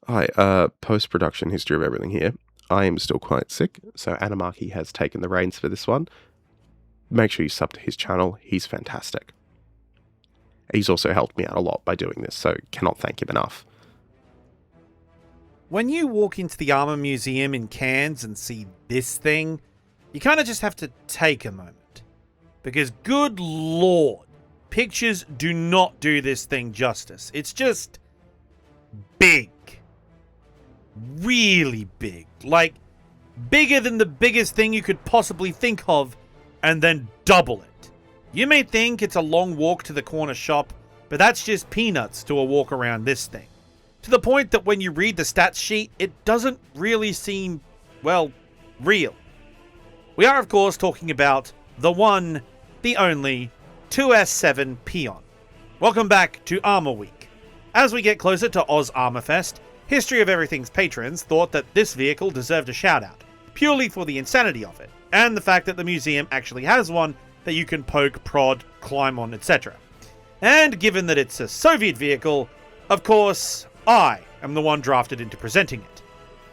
Hi, post-production history of everything here. I am still quite sick, so Anamaki has taken the reins for this one. Make sure you sub to his channel, he's fantastic. He's also helped me out a lot by doing this, so cannot thank him enough. When you walk into the Armour Museum in Cairns and see this thing, you kind of just have to take a moment. Because good lord, pictures do not do this thing justice. It's just big. Really big. Like, bigger than the biggest thing you could possibly think of, and then double it. You may think it's a long walk to the corner shop, but that's just peanuts to a walk around this thing. To the point that when you read the stats sheet, it doesn't really seem, well, real. We are, of course, talking about the one, the only, 2S7 Pion. Welcome back to Armour Week. As we get closer to Oz Armour Fest, History of Everything's patrons thought that this vehicle deserved a shout-out, purely for the insanity of it, and the fact that the museum actually has one that you can poke, prod, climb on, etc. And given that it's a Soviet vehicle, of course, I am the one drafted into presenting it.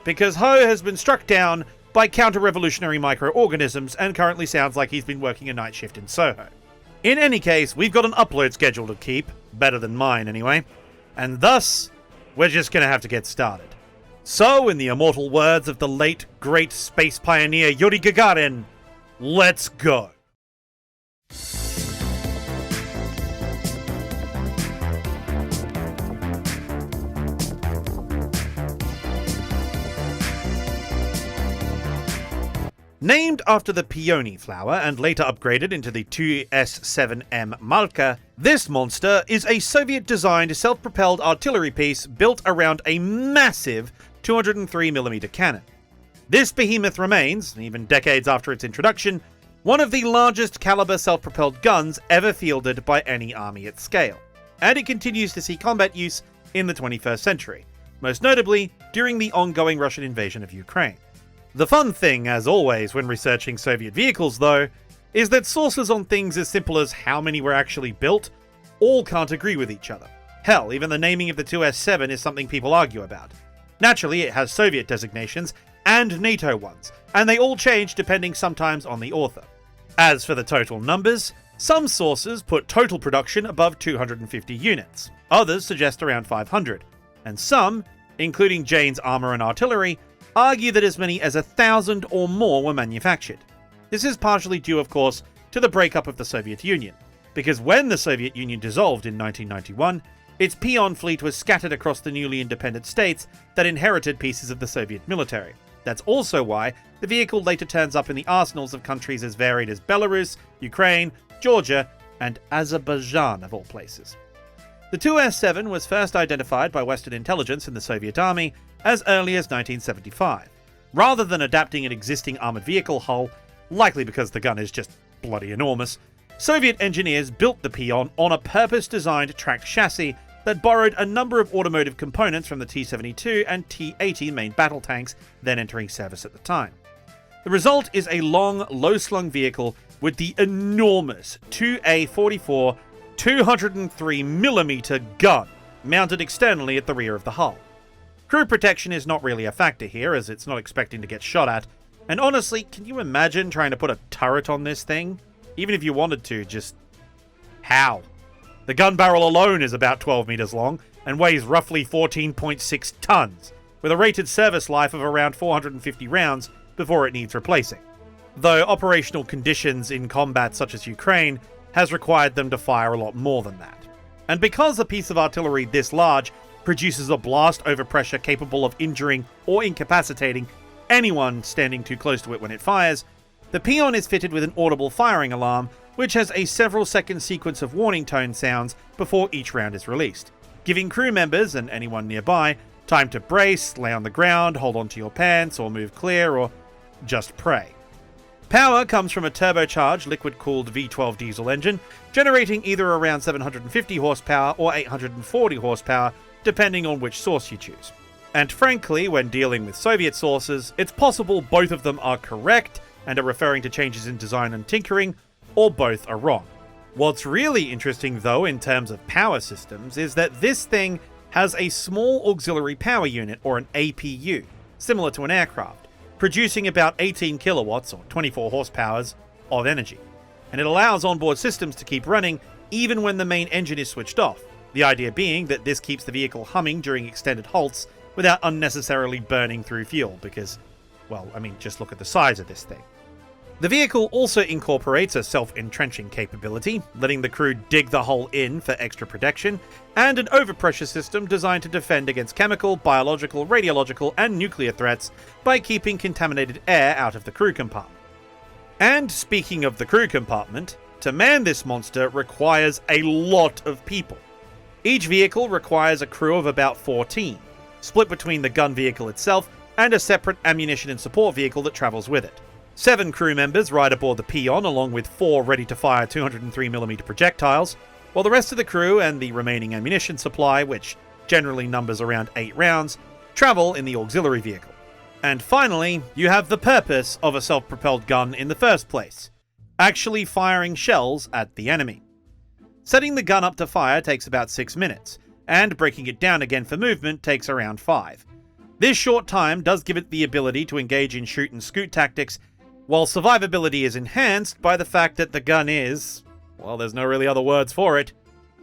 Because Ho has been struck down by counter-revolutionary microorganisms and currently sounds like he's been working a night shift in Soho. In any case, we've got an upload schedule to keep, better than mine anyway, and thus, we're just gonna have to get started. So, in the immortal words of the late, great space pioneer Yuri Gagarin, let's go! Named after the peony flower and later upgraded into the 2S7M Malka, this monster is a Soviet-designed self-propelled artillery piece built around a massive 203mm cannon. This behemoth remains, even decades after its introduction, one of the largest caliber self-propelled guns ever fielded by any army at scale, and it continues to see combat use in the 21st century, most notably during the ongoing Russian invasion of Ukraine. The fun thing, as always when researching Soviet vehicles though, is that sources on things as simple as how many were actually built all can't agree with each other. Hell, even the naming of the 2S7 is something people argue about. Naturally, it has Soviet designations and NATO ones, and they all change depending sometimes on the author. As for the total numbers, some sources put total production above 250 units, others suggest around 500, and some, including Jane's Armour and Artillery, argue that as many as 1,000 or more were manufactured. This is partially due, of course, to the breakup of the Soviet Union, because when the Soviet Union dissolved in 1991, its Pion fleet was scattered across the newly independent states that inherited pieces of the Soviet military. That's also why the vehicle later turns up in the arsenals of countries as varied as Belarus, Ukraine, Georgia, and Azerbaijan of all places. The 2S7 was first identified by Western intelligence in the Soviet Army as early as 1975. Rather than adapting an existing armoured vehicle hull, likely because the gun is just bloody enormous, Soviet engineers built the Pion on a purpose-designed tracked chassis that borrowed a number of automotive components from the T-72 and T-80 main battle tanks then entering service at the time. The result is a long, low-slung vehicle with the enormous 2A-44 203mm gun mounted externally at the rear of the hull. Crew protection is not really a factor here, as it's not expecting to get shot at, and honestly, can you imagine trying to put a turret on this thing? Even if you wanted to, just how? The gun barrel alone is about 12 meters long and weighs roughly 14.6 tons, with a rated service life of around 450 rounds before it needs replacing. Though operational conditions in combat such as Ukraine has required them to fire a lot more than that. And because a piece of artillery this large produces a blast over pressure capable of injuring or incapacitating anyone standing too close to it when it fires, the Pion is fitted with an audible firing alarm, which has a several second sequence of warning tone sounds before each round is released, giving crew members and anyone nearby time to brace, lay on the ground, hold onto your pants, or move clear, or just pray. Power comes from a turbocharged, liquid-cooled V12 diesel engine, generating either around 750 horsepower or 840 horsepower, depending on which source you choose. And frankly, when dealing with Soviet sources, it's possible both of them are correct and are referring to changes in design and tinkering, or both are wrong. What's really interesting though in terms of power systems is that this thing has a small auxiliary power unit, or an APU, similar to an aircraft, producing about 18 kilowatts, or 24 horsepowers, of energy. And it allows onboard systems to keep running even when the main engine is switched off, the idea being that this keeps the vehicle humming during extended halts without unnecessarily burning through fuel, because, well, I mean, just look at the size of this thing. The vehicle also incorporates a self-entrenching capability, letting the crew dig the hole in for extra protection, and an overpressure system designed to defend against chemical, biological, radiological, and nuclear threats by keeping contaminated air out of the crew compartment. And speaking of the crew compartment, to man this monster requires a lot of people. Each vehicle requires a crew of about 14, split between the gun vehicle itself and a separate ammunition and support vehicle that travels with it. 7 crew members ride aboard the Pion, along with 4 ready-to-fire 203mm projectiles, while the rest of the crew and the remaining ammunition supply, which generally numbers around 8 rounds, travel in the auxiliary vehicle. And finally, you have the purpose of a self-propelled gun in the first place: actually firing shells at the enemy. Setting the gun up to fire takes about 6 minutes, and breaking it down again for movement takes around 5. This short time does give it the ability to engage in shoot and scoot tactics, while survivability is enhanced by the fact that the gun is, well, there's no really other words for it,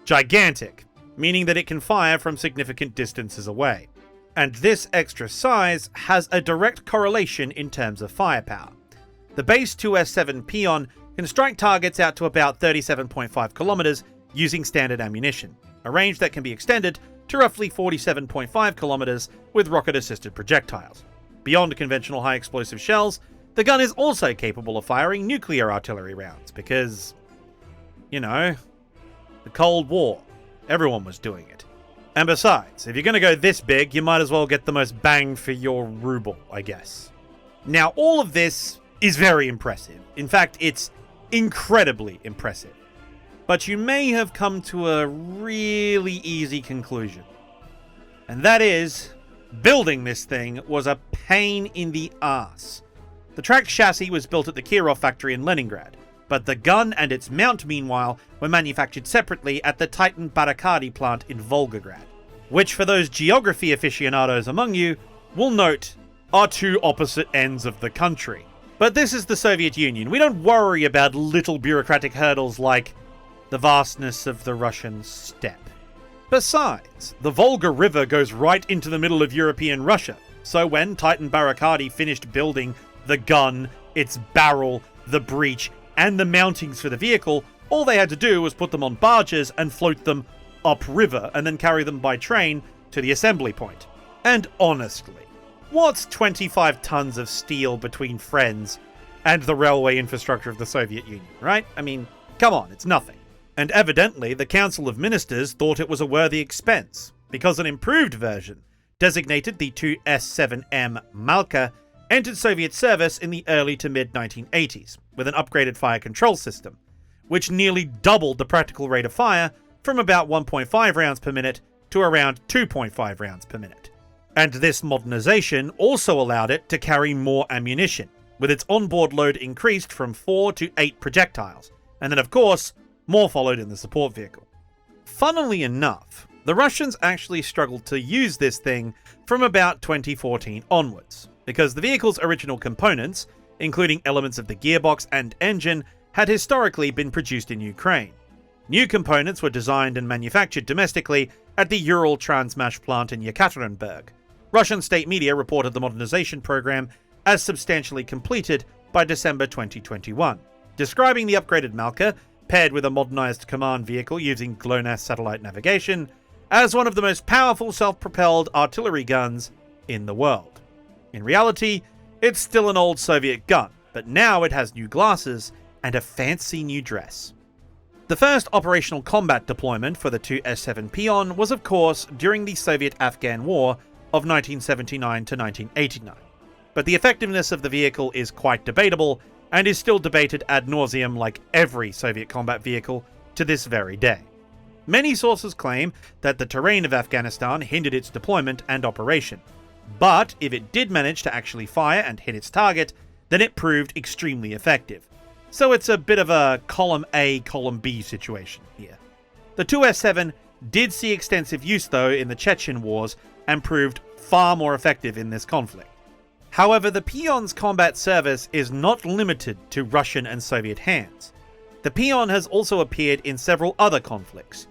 gigantic, meaning that it can fire from significant distances away. And this extra size has a direct correlation in terms of firepower. The base 2S7 Peon can strike targets out to about 37.5 kilometers using standard ammunition, a range that can be extended to roughly 47.5 kilometers with rocket-assisted projectiles. Beyond conventional high-explosive shells, the gun is also capable of firing nuclear artillery rounds because, you know, the Cold War. Everyone was doing it. And besides, if you're going to go this big, you might as well get the most bang for your ruble, I guess. Now, all of this is very impressive. In fact, it's incredibly impressive. But you may have come to a really easy conclusion. And that is, building this thing was a pain in the ass. The tracked chassis was built at the Kirov factory in Leningrad, but the gun and its mount, meanwhile, were manufactured separately at the Titan Barakadi plant in Volgograd, which, for those geography aficionados among you, will note are 2 opposite ends of the country. But this is the Soviet Union. We don't worry about little bureaucratic hurdles like the vastness of the Russian steppe. Besides, the Volga River goes right into the middle of European Russia, so when Titan Barakadi finished building the gun, its barrel, the breech, and the mountings for the vehicle, all they had to do was put them on barges and float them upriver and then carry them by train to the assembly point. And honestly, what's 25 tons of steel between friends and the railway infrastructure of the Soviet Union, right? I mean, come on, it's nothing. And evidently, the Council of Ministers thought it was a worthy expense, because an improved version, designated the 2S7M Malka, entered Soviet service in the early to mid-1980s, with an upgraded fire control system, which nearly doubled the practical rate of fire from about 1.5 rounds per minute to around 2.5 rounds per minute. And this modernization also allowed it to carry more ammunition, with its onboard load increased from 4 to 8 projectiles, and then of course, more followed in the support vehicle. Funnily enough, the Russians actually struggled to use this thing from about 2014 onwards, because the vehicle's original components, including elements of the gearbox and engine, had historically been produced in Ukraine. New components were designed and manufactured domestically at the Ural Transmash plant in Yekaterinburg. Russian state media reported the modernization program as substantially completed by December 2021, describing the upgraded Malka, paired with a modernized command vehicle using GLONASS satellite navigation, as one of the most powerful self-propelled artillery guns in the world. In reality, it's still an old Soviet gun, but now it has new glasses and a fancy new dress. The first operational combat deployment for the 2S7 Pion was, of course, during the Soviet-Afghan War of 1979 to 1989. But the effectiveness of the vehicle is quite debatable, and is still debated ad nauseum like every Soviet combat vehicle to this very day. Many sources claim that the terrain of Afghanistan hindered its deployment and operation, but if it did manage to actually fire and hit its target, then it proved extremely effective. So it's a bit of a column A, column B situation here. The 2S7 did see extensive use though in the Chechen Wars and proved far more effective in this conflict. However, the Peon's combat service is not limited to Russian and Soviet hands. The Pion has also appeared in several other conflicts.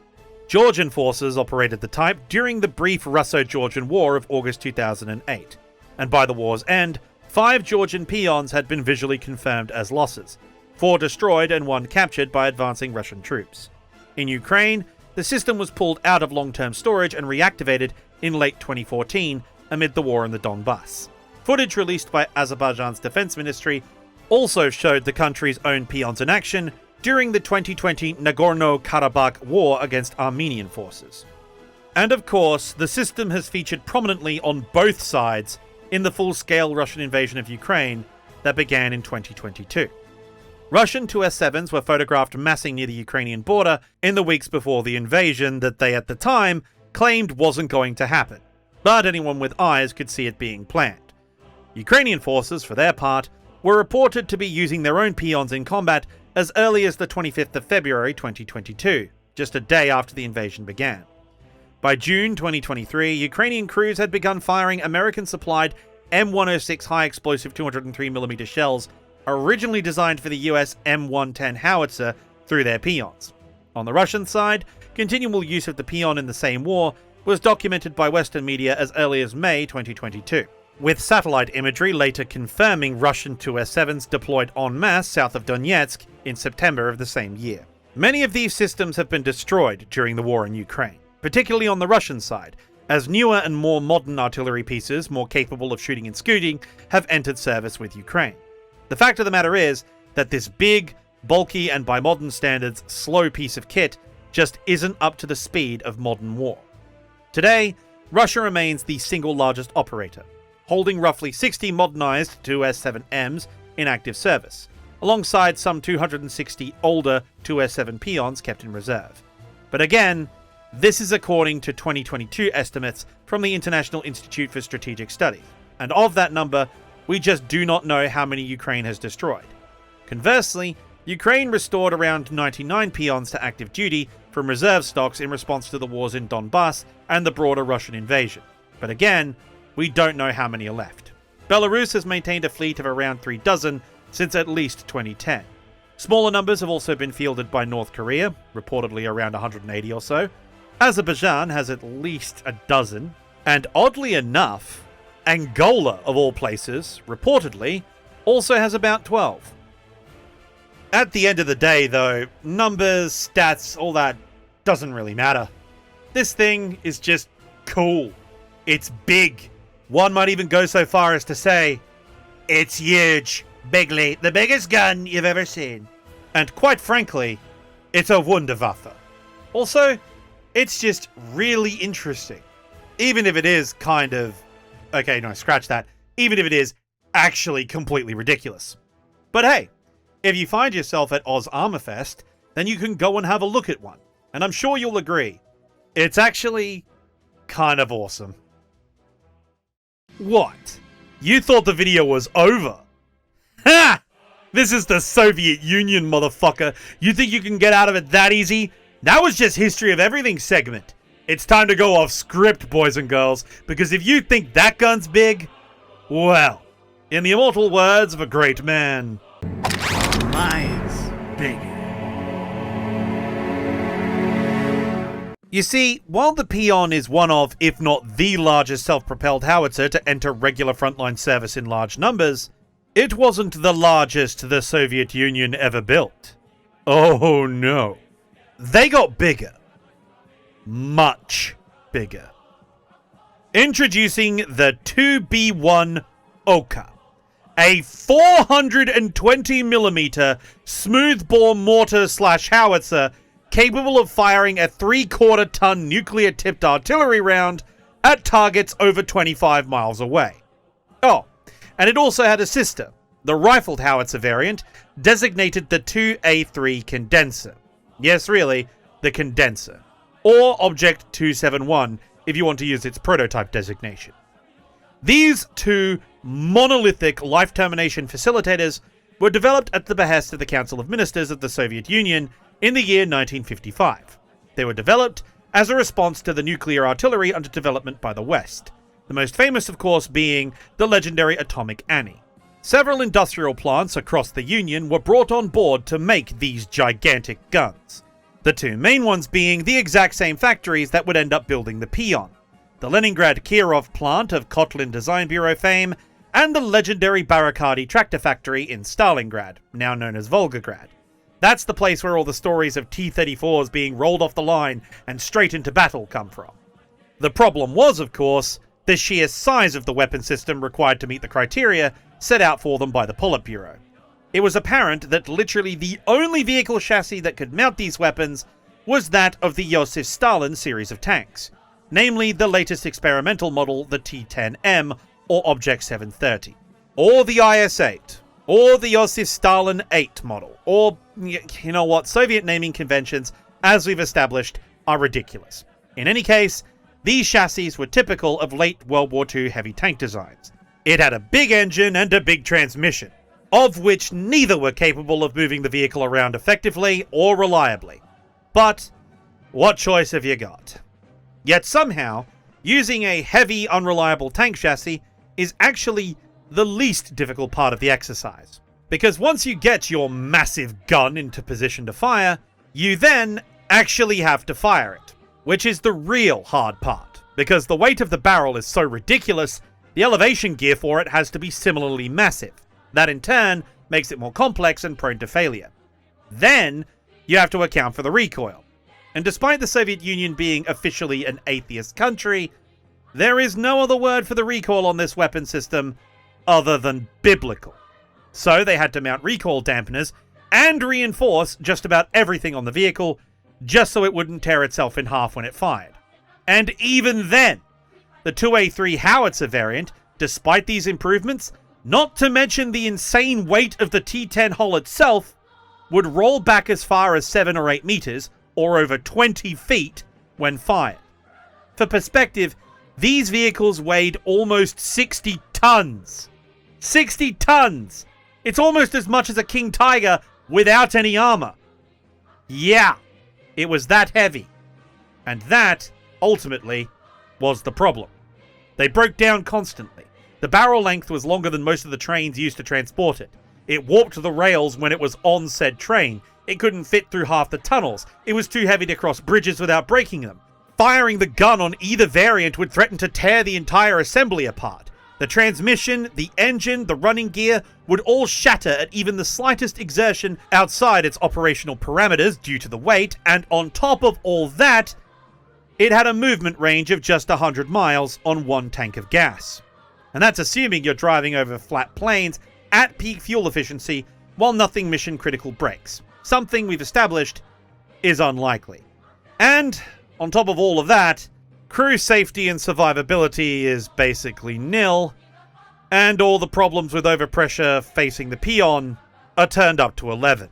Georgian forces operated the type during the brief Russo-Georgian War of August 2008, and by the war's end, 5 Georgian Peons had been visually confirmed as losses, 4 destroyed and 1 captured by advancing Russian troops. In Ukraine, the system was pulled out of long-term storage and reactivated in late 2014 amid the war in the Donbass. Footage released by Azerbaijan's defense ministry also showed the country's own Peons in action during the 2020 Nagorno-Karabakh war against Armenian forces. And of course, the system has featured prominently on both sides in the full-scale Russian invasion of Ukraine that began in 2022. Russian 2S7s were photographed massing near the Ukrainian border in the weeks before the invasion that they at the time claimed wasn't going to happen, but anyone with eyes could see it being planned. Ukrainian forces, for their part, were reported to be using their own Peons in combat as early as the 25th of February 2022, just a day after the invasion began. By June 2023, Ukrainian crews had begun firing American-supplied M106 high-explosive 203mm shells originally designed for the US M110 howitzer through their Peons. On the Russian side, continual use of the Pion in the same war was documented by Western media as early as May 2022, with satellite imagery later confirming Russian 2S7s deployed en masse south of Donetsk in September of the same year. Many of these systems have been destroyed during the war in Ukraine, particularly on the Russian side, as newer and more modern artillery pieces, more capable of shooting and scooting, have entered service with Ukraine. The fact of the matter is that this big, bulky, and by modern standards, slow piece of kit just isn't up to the speed of modern war. Today, Russia remains the single largest operator, holding roughly 60 modernized 2S7Ms in active service, alongside some 260 older 2S7 Peons kept in reserve. But again, this is according to 2022 estimates from the International Institute for Strategic Studies, and of that number, we just do not know how many Ukraine has destroyed. Conversely, Ukraine restored around 99 Peons to active duty from reserve stocks in response to the wars in Donbass and the broader Russian invasion. But again, we don't know how many are left. Belarus has maintained a fleet of around 3 dozen since at least 2010. Smaller numbers have also been fielded by North Korea, reportedly around 180 or so. Azerbaijan has at least a dozen, and oddly enough, Angola, of all places, reportedly, also has about 12. At the end of the day, though, numbers, stats, all that doesn't really matter. This thing is just cool. It's big. One might even go so far as to say, it's huge. Bigly, the biggest gun you've ever seen. And quite frankly, it's a Wunderwaffe. Also, it's just really interesting. Even if it is kind of... Okay, no, scratch that. Even if it is actually completely ridiculous. But hey, if you find yourself at Oz Armour Fest, then you can go and have a look at one. And I'm sure you'll agree, it's actually kind of awesome. What? You thought the video was over? Ha! This is the Soviet Union, motherfucker. You think you can get out of it that easy? That was just History of Everything segment. It's time to go off script, boys and girls, because if you think that gun's big, well, in the immortal words of a great man, mine's bigger. You see, while the Pion is one of, if not the largest self-propelled howitzer to enter regular frontline service in large numbers, it wasn't the largest the Soviet Union ever built. Oh no. They got bigger. Much bigger. Introducing the 2B1 Oka, a 420mm smoothbore mortar/howitzer capable of firing a 3/4-ton nuclear-tipped artillery round at targets over 25 miles away. Oh, and it also had a sister, the rifled howitzer variant, designated the 2A3 Condenser. Yes, really, the Condenser. Or Object 271, if you want to use its prototype designation. These two monolithic life termination facilitators were developed at the behest of the Council of Ministers of the Soviet Union in the year 1955. They were developed as a response to the nuclear artillery under development by the West. The most famous, of course, being the legendary Atomic Annie. Several industrial plants across the Union were brought on board to make these gigantic guns. The two main ones being the exact same factories that would end up building the Pion. The Leningrad Kirov plant of Kotlin Design Bureau fame, and the legendary Barakadi tractor factory in Stalingrad, now known as Volgograd. That's the place where all the stories of T-34s being rolled off the line and straight into battle come from. The problem was, of course, the sheer size of the weapon system required to meet the criteria set out for them by the Politburo. It was apparent that literally the only vehicle chassis that could mount these weapons was that of the Joseph Stalin series of tanks, namely the latest experimental model, the T-10M, or Object 730, or the IS-8, or the Joseph Stalin 8 model, or, you know what, Soviet naming conventions, as we've established, are ridiculous. In any case, these chassis were typical of late World War II heavy tank designs. It had a big engine and a big transmission, of which neither were capable of moving the vehicle around effectively or reliably. But what choice have you got? Yet somehow, using a heavy, unreliable tank chassis is actually the least difficult part of the exercise. Because once you get your massive gun into position to fire, you then actually have to fire it, which is the real hard part. Because the weight of the barrel is so ridiculous, the elevation gear for it has to be similarly massive. That in turn makes it more complex and prone to failure. Then, you have to account for the recoil. And despite the Soviet Union being officially an atheist country, there is no other word for the recoil on this weapon system other than biblical. So they had to mount recoil dampeners and reinforce just about everything on the vehicle just so it wouldn't tear itself in half when it fired. And even then, the 2A3 howitzer variant, despite these improvements, not to mention the insane weight of the T-10 hull itself, would roll back as far as 7 or 8 meters, or over 20 feet, when fired. For perspective, these vehicles weighed almost 60 tons. 60 tons! It's almost as much as a King Tiger without any armor. Yeah, it was that heavy. And that, ultimately, was the problem. They broke down constantly. The barrel length was longer than most of the trains used to transport it. It warped the rails when it was on said train. It couldn't fit through half the tunnels. It was too heavy to cross bridges without breaking them. Firing the gun on either variant would threaten to tear the entire assembly apart. The transmission, the engine, the running gear would all shatter at even the slightest exertion outside its operational parameters due to the weight, and on top of all that, it had a movement range of just 100 miles on one tank of gas. And that's assuming you're driving over flat plains at peak fuel efficiency while nothing mission critical breaks. Something we've established is unlikely. And, on top of all of that, crew safety and survivability is basically nil, and all the problems with overpressure facing the Peon are turned up to 11.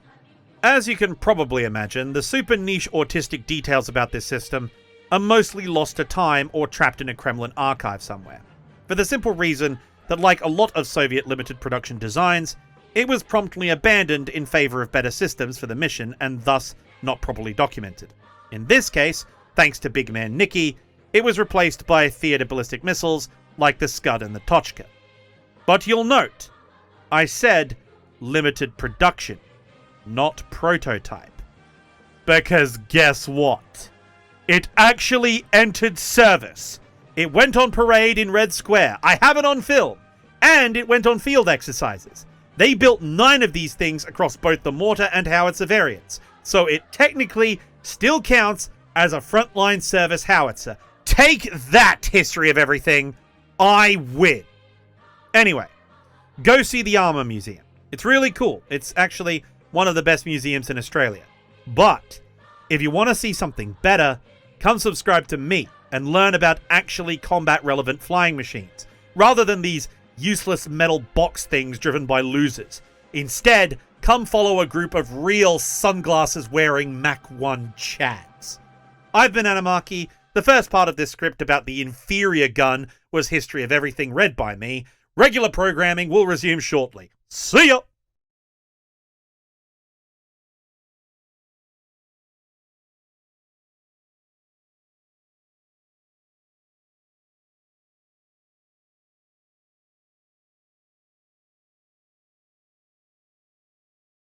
As you can probably imagine, the super niche autistic details about this system are mostly lost to time or trapped in a Kremlin archive somewhere. For the simple reason that, like a lot of Soviet limited production designs, it was promptly abandoned in favor of better systems for the mission and thus not properly documented. In this case, thanks to Big Man Nicky, it was replaced by theater ballistic missiles like the Scud and the Tochka. But you'll note, I said limited production, not prototype. Because guess what? It actually entered service. It went on parade in Red Square. I have it on film. And it went on field exercises. They built 9 of these things across both the mortar and howitzer variants. So it technically still counts as a frontline service howitzer. Take that, history of everything. I win. Anyway, go see the ARMOUR Museum. It's really cool. It's actually one of the best museums in Australia. But if you want to see something better, come subscribe to me and learn about actually combat-relevant flying machines, rather than these useless metal box things driven by losers. Instead, come follow a group of real sunglasses-wearing Mach 1 chads. I've been Animarchy. The first part of this script about the inferior gun was history of everything read by me. Regular programming will resume shortly. See ya!